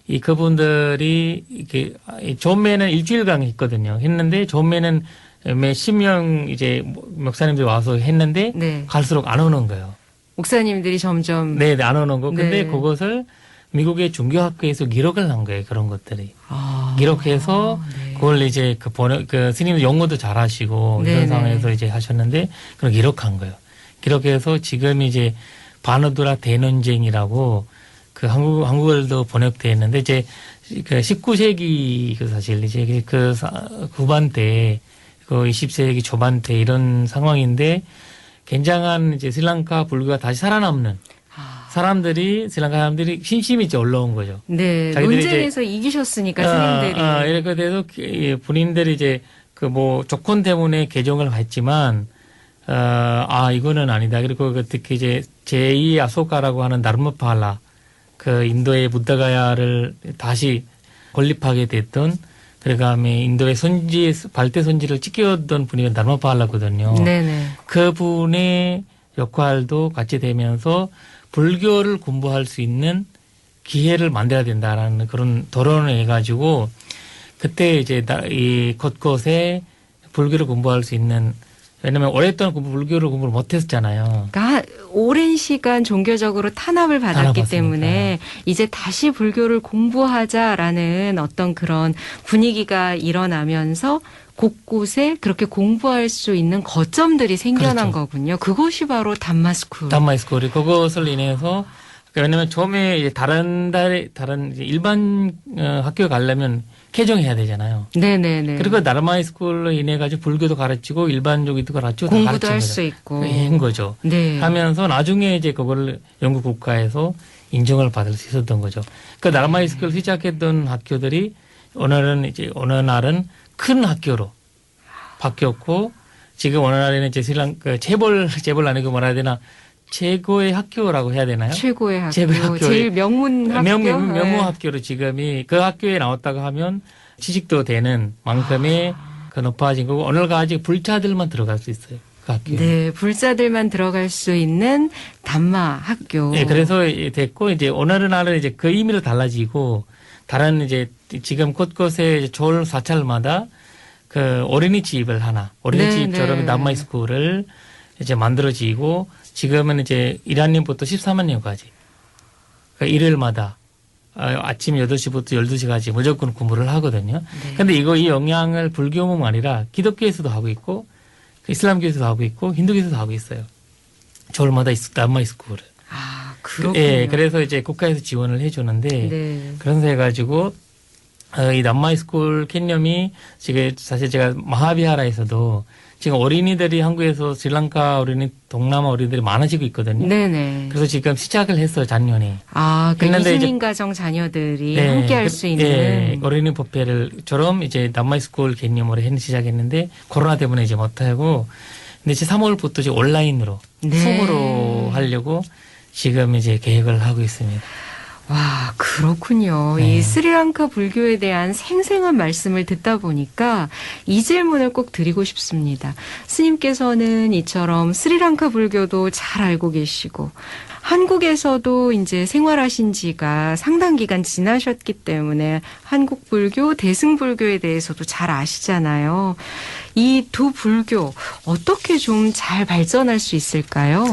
이 그분들이 이렇게 조매는 일주일간 했거든요. 했는데 조매는 몇십 명 이제 목사님들이 와서 했는데 네. 갈수록 안 오는 거예요. 목사님들이 점점. 네, 안 오는 거. 근데 네. 그것을 미국의 종교학회에서 기록을 한 거예요. 그런 것들이. 아, 기록해서 네. 그걸 이제 그 스님도 영어도 잘하시고 네네. 이런 상황에서 이제 하셨는데 그걸 기록한 거예요. 기록해서 지금 이제 바누드라 대논쟁이라고 그 한국어도 번역되어 있는데 이제 그 19세기 그 사실 이제 그 후반때 그 20세기 초반 때 이런 상황인데 굉장한 이제 스리랑카 불교가 다시 살아남는 사람들이 스리랑카 사람들이 심심이 이제 올라온 거죠. 네. 자기들이 논쟁에서 이기셨으니까 스님들이. 이렇게 돼서 본인들이 이제 그 뭐 조건 때문에 개정을 했지만 이거는 아니다. 그리고 특히 이제 제2 아소카라고 하는 나르마팔라 그 인도의 부다가야를 다시 건립하게 됐던 그다음에 인도의 발대 선지를 지켜던 분이 나르마팔라거든요. 네네. 그분의 역할도 같이 되면서 불교를 공부할 수 있는 기회를 만들어야 된다라는 그런 토론을 해가지고 그때 이제 이 곳곳에 불교를 공부할 수 있는 왜냐면 오랫동안 불교를 공부를 못했잖아요. 그러니까 오랜 시간 종교적으로 탄압을 받았기 탄압받으니까. 때문에 이제 다시 불교를 공부하자라는 어떤 그런 분위기가 일어나면서 곳곳에 그렇게 공부할 수 있는 거점들이 생겨난 그렇죠. 거군요. 그것이 바로 담마스쿨. 담마이스쿨이 그것을 인해서 왜냐면 처음에 이제 다른 이제 일반 학교에 가려면 개정해야 되잖아요. 네네네. 그리고 나르마이스쿨로 인해 가지고 불교도 가르치고 일반적이도 가르치고 공부도 다 할 가르친 수 있고. 한 거죠. 네. 하면서 나중에 이제 그걸 영국 국가에서 인정을 받을 수 있었던 거죠. 그 나르마이스쿨 시작했던 학교들이 어느 날은 큰 학교로 바뀌었고 지금 어느 날에는 이제 스리랑카 재벌 아니고 뭐라 해야 되나 최고의 학교라고 해야 되나요? 최고의 학교. 최고의 학교. 제일 명문 학교. 명문 네. 학교로 지금이 그 학교에 나왔다고 하면 취직도 되는 만큼의 그 높아진 거고 오늘까지 불자들만 들어갈 수 있어요. 그 학교에. 네, 불자들만 들어갈 수 있는 담마 학교. 네, 그래서 됐고 이제 오늘날은 이제 그 의미로 달라지고 다른 이제 지금 곳곳에 이제 졸 사찰마다 그 어린이집을 하나 어린이집처럼 네. 남마이스쿨을 이제 만들어지고 지금은 이제 1학년부터 13학년까지 그러니까 일요일마다 아침 8시부터 12시까지 무조건 공부를 하거든요. 그런데 이 영향을 불교뿐만 아니라 기독교에서도 하고 있고 이슬람교에서도 하고 있고 힌두교에서도 하고 있어요. 졸마다 남마이스쿨을. 아, 그렇군요. 예, 그래서 이제 국가에서 지원을 해주는데 네. 그래서 해가지고 이 남마이스쿨 개념이 지금 사실 제가 마하비하라에서도 지금 어린이들이 한국에서 스리랑카 어린이, 동남아 어린이들이 많아지고 있거든요. 네네. 그래서 지금 시작을 했어요, 작년에. 아, 그러니까 했는데 이주민 가정 자녀들이 네, 함께 할 수 있는. 네, 어린이 법회를처럼 이제 남마이스쿨 개념으로 시작했는데 코로나 때문에 이제 못하고 근데 이제 3월부터 이제 온라인으로 네. 줌으로 하려고 지금 이제 계획을 하고 있습니다. 와, 그렇군요. 네. 이 스리랑카 불교에 대한 생생한 말씀을 듣다 보니까 이 질문을 꼭 드리고 싶습니다. 스님께서는 이처럼 스리랑카 불교도 잘 알고 계시고 한국에서도 이제 생활하신 지가 상당 기간 지나셨기 때문에 한국 불교, 대승 불교에 대해서도 잘 아시잖아요. 이 두 불교 어떻게 좀 잘 발전할 수 있을까요?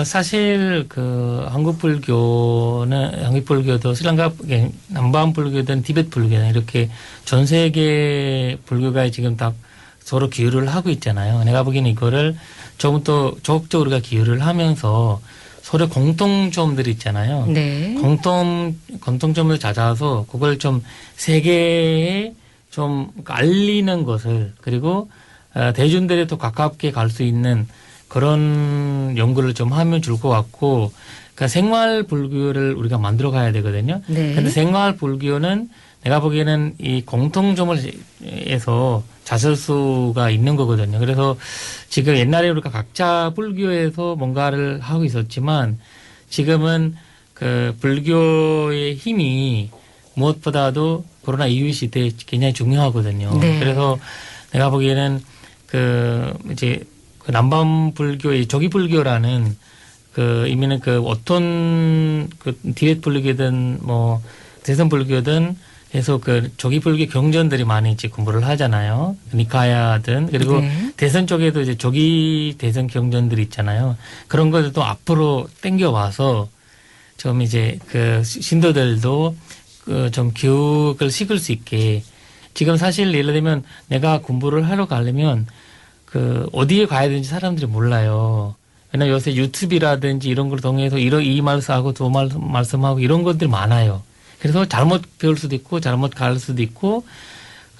사실 그 한국 불교도 스리랑카 남방 불교든 티베트 불교든 이렇게 전 세계 불교가 지금 다 서로 기여를 하고 있잖아요. 내가 보기에는 이거를 조금 더 적극적으로 우리가 기여를 하면서 서로 공통점들이 있잖아요. 네. 공통점을 찾아서 그걸 좀 세계에 좀 알리는 것을 그리고 대중들이 더 가깝게 갈 수 있는 그런 연구를 좀 하면 좋을 것 같고, 그러니까 생활 불교를 우리가 만들어 가야 되거든요. 네. 근데 생활 불교는 내가 보기에는 이 공통점을 해서 자설수가 있는 거거든요. 그래서 지금 옛날에 우리가 각자 불교에서 뭔가를 하고 있었지만 지금은 그 불교의 힘이 무엇보다도 코로나 이후 시대에 굉장히 중요하거든요. 네. 그래서 내가 보기에는 그 이제 그 남방 불교의 조기 불교라는 그 이미는 그 어떤 그 디벳 불교든 뭐 대선 불교든 해서 그 조기 불교 경전들이 많이 이제 공부를 하잖아요. 니카야든 그리고 네. 대선 쪽에도 이제 조기 대선 경전들이 있잖아요. 그런 것들도 앞으로 땡겨 와서 좀 이제 그 신도들도 그 좀 교육을 시킬 수 있게 지금 사실 예를 들면 내가 공부를 하러 가려면 그 어디에 가야 되는지 사람들이 몰라요. 왜냐면 요새 유튜브라든지 이런 걸 통해서 이 말씀하고 저 말씀하고 이런 것들이 많아요. 그래서 잘못 배울 수도 있고 잘못 갈 수도 있고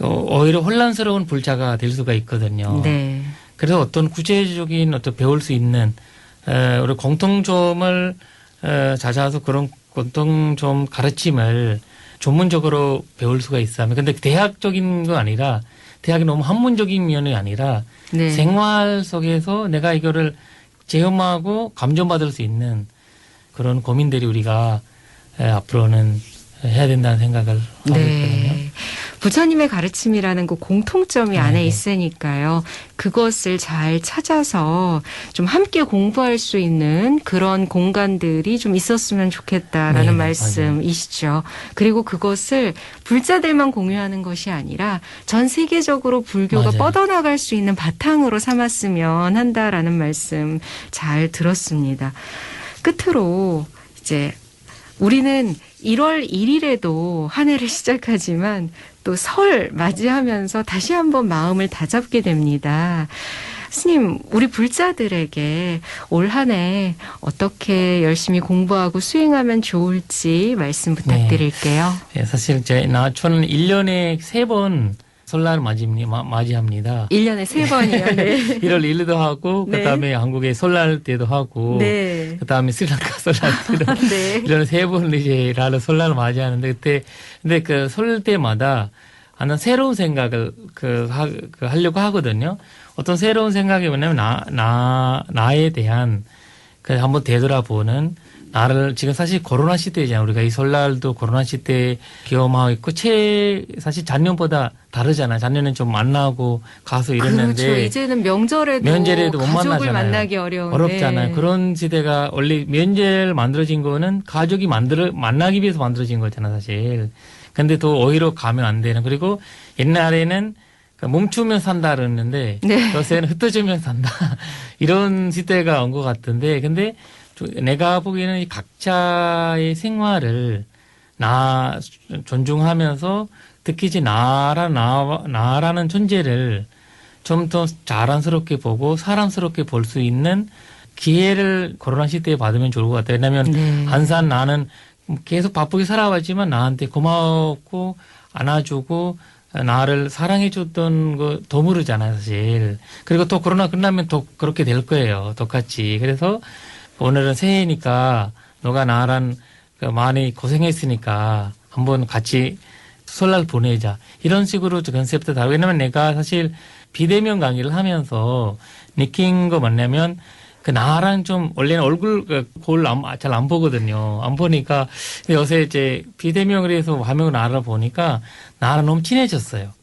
오히려 혼란스러운 불자가 될 수가 있거든요. 네. 그래서 어떤 구체적인 어떤 배울 수 있는 우리 공통점을 찾아서 그런 공통점 가르침을 전문적으로 배울 수가 있어요. 근데 대학적인 거 아니라 대학이 너무 학문적인 면이 아니라 네. 생활 속에서 내가 이거를 체험하고 감정받을 수 있는 그런 고민들이 우리가 앞으로는 해야 된다는 생각을 하고 있거든요. 네. 부처님의 가르침이라는 그 공통점이 안에 네. 있으니까요. 그것을 잘 찾아서 좀 함께 공부할 수 있는 그런 공간들이 좀 있었으면 좋겠다라는 네, 말씀이시죠. 그리고 그것을 불자들만 공유하는 것이 아니라 전 세계적으로 불교가 맞아요. 뻗어나갈 수 있는 바탕으로 삼았으면 한다라는 말씀 잘 들었습니다. 끝으로 이제 우리는 1월 1일에도 한 해를 시작하지만 또 설 맞이하면서 다시 한번 마음을 다잡게 됩니다. 스님, 우리 불자들에게 올 한 해 어떻게 열심히 공부하고 수행하면 좋을지 말씀 부탁드릴게요. 네, 사실 저는 1년에 3번 설날을 맞이합니다. 1년에 3번이요. 네. 1월 1일도 하고 네. 그다음에 한국의 설날 때도 하고 네. 그다음에 스리랑카 설날 때도 네. 1년에 3번 이제 라를 설날을 맞이하는데 근데 그 설 때마다 하는 새로운 생각을 하려고 하거든요. 어떤 새로운 생각이 뭐냐면 나에 대한 한번 되돌아보는 나를 지금 사실 코로나 시대잖아요. 우리가 이 설날도 코로나 시대에 경험하고 있고 사실 작년보다 다르잖아요. 작년엔 좀 만나고 가서 이랬는데 그렇죠. 이제는 명절에도 못 가족을 만나잖아요. 만나기 어려운데. 어렵잖아요. 그런 시대가 원래 명절 만들어진 거는 가족이 만나기 위해서 만들어진 거잖아요, 사실. 근데 더 오히려 가면 안 되는. 그리고 옛날에는 멈추면 산다 그랬는데 네. 요새는 흩어지면 산다. 이런 시대가 온 것 같은데 근데 내가 보기에는 이 각자의 생활을 존중하면서 특히 이제 나라는 존재를 좀 더 자랑스럽게 보고 사랑스럽게 볼 수 있는 기회를 코로나 시대에 받으면 좋을 것 같아요. 왜냐하면 네. 항상 나는 계속 바쁘게 살아왔지만 나한테 고마웠고 안아주고 나를 사랑해줬던 거 더 모르잖아요, 사실. 그리고 또 코로나 끝나면 또 그렇게 될 거예요, 똑같이. 그래서 오늘은 새해니까 너가 나랑 많이 고생했으니까 한번 같이 설날 보내자. 이런 식으로 컨셉도 다르고. 왜냐면 내가 사실 비대면 강의를 하면서 느낀 거 뭐냐면 나랑 좀 원래는 얼굴 거울 잘 안 보거든요. 안 보니까 요새 이제 비대면을 해서 화면을 알아보니까 나랑 너무 친해졌어요.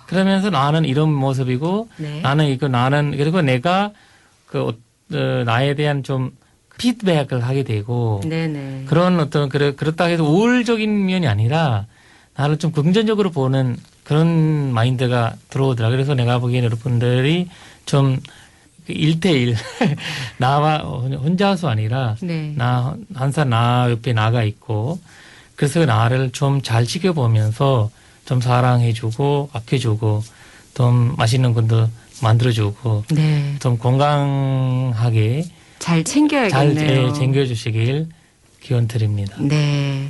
그러면서 나는 이런 모습이고 네. 그리고 내가 나에 대한 좀 피드백을 하게 되고 네네. 그런 그렇다 해서 우울적인 면이 아니라 나를 좀 긍정적으로 보는 그런 마인드가 들어오더라. 그래서 내가 보기에는 여러분들이 좀 1대1 나와 혼자서 아니라 네. 항상 나 옆에 나가 있고 그래서 나를 좀 잘 지켜보면서 좀 사랑해주고 아껴주고 좀 맛있는 것도 만들어주고 네. 좀 건강하게 잘 챙겨야겠네요. 잘 챙겨주시길 기원 드립니다. 네.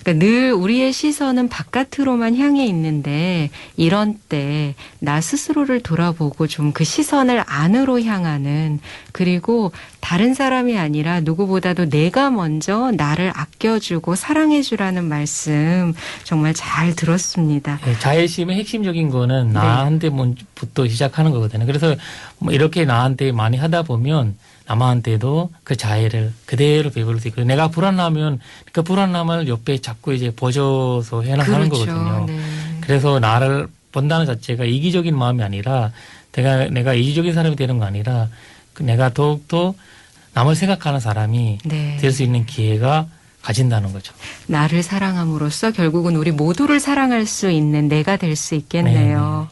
그러니까 늘 우리의 시선은 바깥으로만 향해 있는데 이런 때 나 스스로를 돌아보고 좀 그 시선을 안으로 향하는 그리고 다른 사람이 아니라 누구보다도 내가 먼저 나를 아껴주고 사랑해주라는 말씀 정말 잘 들었습니다. 네, 자애심의 핵심적인 거는 나한테 먼저부터 시작하는 거거든요. 그래서 뭐 이렇게 나한테 많이 하다 보면 남한테도 그 자애를 그대로 베풀 수 있고 내가 불안하면 그 불안함을 옆에 자꾸 이제 보셔서 해나가는 그렇죠. 거거든요. 네. 그래서 나를 본다는 자체가 이기적인 마음이 아니라 내가 이기적인 사람이 되는 거 아니라 내가 더욱더 남을 생각하는 사람이 네. 될 수 있는 기회가 가진다는 거죠. 나를 사랑함으로써 결국은 우리 모두를 사랑할 수 있는 내가 될 수 있겠네요.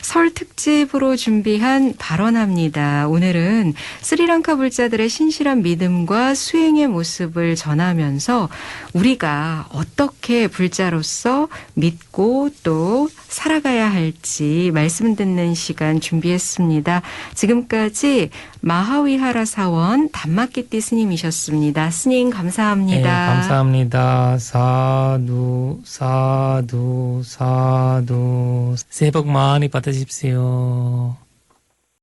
설 특집으로 준비한 발언합니다. 오늘은 스리랑카 불자들의 신실한 믿음과 수행의 모습을 전하면서 우리가 어떻게 불자로서 믿고 또 살아가야 할지 말씀 듣는 시간 준비했습니다. 지금까지 마하위하라 사원 담마키띠 스님이셨습니다. 스님 감사합니다. 네, 감사합니다. 사두, 사두, 사두. 새해 복 많이 받으십시오.